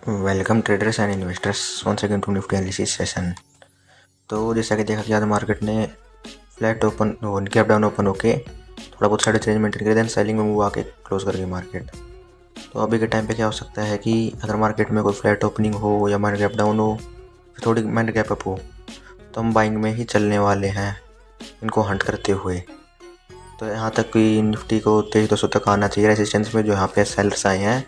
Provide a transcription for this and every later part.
Welcome traders and investors once again to Nifty analysis session. तो जैसा कि देखा कि आज मार्केट ने flat open gap down open होके थोड़ा बहुत साइड चेंज मेंटेन करे, देन सेलिंग में मूव आके क्लोज कर गई मार्केट। तो अभी के टाइम पे क्या हो सकता है कि अगर मार्केट में कोई फ्लैट ओपनिंग हो या मार्केट गैप डाउन हो, फिर थोड़ी मार्केट गैप अप हो, तो हम बाइंग में ही चलने वाले हैं इनको हंट करते हुए। तो यहाँ तक कि निफ्टी को 23,200 तक आना चाहिए रेजिस्टेंस में। जो यहाँ पे सेलर्स आए हैं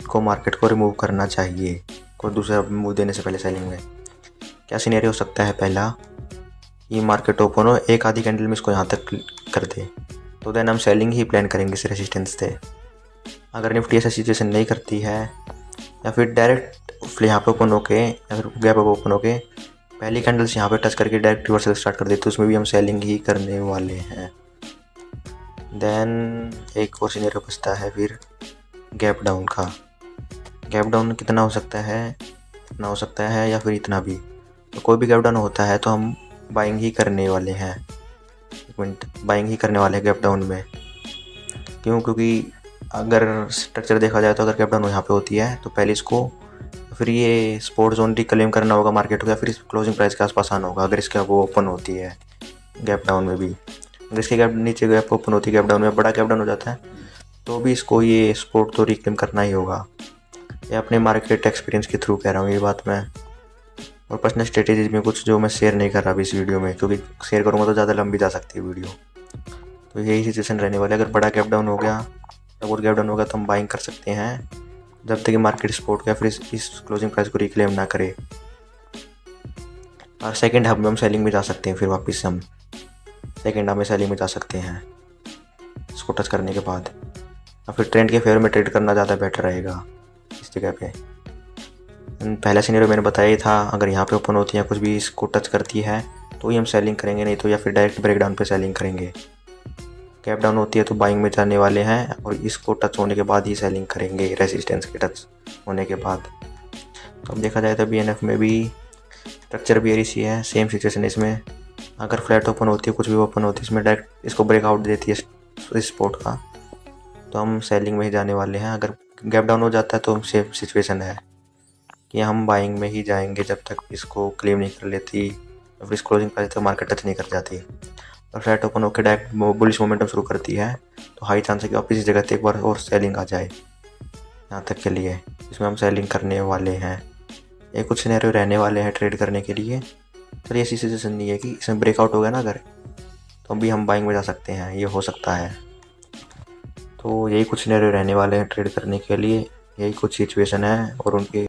को मार्केट को रिमूव करना चाहिए, कोई दूसरा मूव देने से पहले सेलिंग में। क्या सिनेरियो हो सकता है? पहला, ये मार्केट ओपन हो, एक आधी कैंडल में इसको यहाँ तक कर दे, तो देन हम सेलिंग ही प्लान करेंगे इस रेजिस्टेंस से। अगर निफ्टी ऐसा सिचुएशन नहीं करती है या फिर डायरेक्ट यहाँ पे ओपन होके या फिर गैप अप ओपन होके पहली कैंडल्स यहाँ पे टच करके डायरेक्ट रिवर्सल स्टार्ट कर देते, तो उसमें भी हम सेलिंग ही करने वाले हैं। देन एक और सिनेरियो बचता है फिर गैप डाउन का। गैप डाउन कितना हो सकता है? इतना हो सकता है या फिर इतना भी। तो कोई भी गैप डाउन होता है तो हम बाइंग ही करने वाले हैं। एक मिनट, बाइंग ही करने वाले हैं गैप डाउन में। क्यों? क्योंकि अगर स्ट्रक्चर देखा जाए तो अगर गैप डाउन यहाँ पे होती है तो पहले इसको फिर ये सपोर्ट जोन रिक्लेम करना होगा मार्केट को, या फिर क्लोजिंग प्राइस के आसपास आना होगा। अगर इसके वो ओपन होती है गैप डाउन में भी, अगर इसके गैप नीचे गैप ओपन होती है गैप डाउन में, बड़ा गैप डाउन हो जाता है, तो भी इसको ये सपोर्ट तो रिक्लेम करना ही होगा। ये अपने मार्केट एक्सपीरियंस के थ्रू कह रहा हूँ ये बात मैं, और पर्सनल स्ट्रेटेजीज में कुछ जो मैं शेयर नहीं कर रहा अभी इस वीडियो में, क्योंकि शेयर करूँगा तो ज़्यादा लंबी जा सकती है वीडियो। तो यही सिचुएशन रहने वाला है। अगर बड़ा गैप डाउन हो गया, बहुत गैप डाउन हो गया, तो हम बाइंग कर सकते हैं जब तक कि मार्केट सपोर्ट या फिर इस क्लोजिंग प्राइस को रिक्लेम ना करे। और सेकेंड हाफ में हम सेलिंग में जा सकते हैं, फिर वापस से हम सेकेंड हाफ में सेलिंग में जा सकते हैं इसको टच करने के बाद। और फिर ट्रेंड के फेवर में ट्रेड करना ज़्यादा बेटर रहेगा इस जगह पे। पहला सिनेरियो मैंने बताया ही था, अगर यहाँ पे ओपन होती है कुछ भी इसको टच करती है तो ही हम सेलिंग करेंगे, नहीं तो या फिर डायरेक्ट ब्रेक डाउन पे सेलिंग करेंगे। गैप डाउन होती है तो बाइंग में जाने वाले हैं और इसको टच होने के बाद ही सेलिंग करेंगे, रेजिस्टेंस के टच होने के बाद। तो अब देखा जाए तो BNF में भी स्ट्रक्चर भी ऐसी है, सेम सिचुएशन इसमें। अगर फ्लैट ओपन होती है, कुछ भी ओपन होती है, इसमें डायरेक्ट इसको ब्रेकआउट देती है सपोर्ट का, तो हम सेलिंग में ही जाने वाले हैं। अगर गैप डाउन हो जाता है तो सेम सिचुएशन है कि हम बाइंग में ही जाएंगे जब तक इसको क्लेम नहीं कर लेती, और फिर क्लोजिंग प्राइस तक मार्केट टच नहीं कर जाती। और फ्लैट ओपन होकर डायरेक्ट बुलिश मोमेंटम शुरू करती है तो हाई चांस है कि वापस इस जगह से एक बार और सेलिंग आ जाए। यहाँ तक के लिए इसमें हम सेलिंग करने वाले हैं। ये कुछ सिनेरियो रहने वाले हैं ट्रेड करने के लिए। सर ऐसी सिचुएशन नहीं है कि इसमें ब्रेकआउट हो गया ना अगर, तो अभी हम बाइंग में जा सकते हैं, ये हो सकता है। तो यही कुछ सिनेरियो रहने वाले हैं ट्रेड करने के लिए, यही कुछ सिचुएशन है और उनके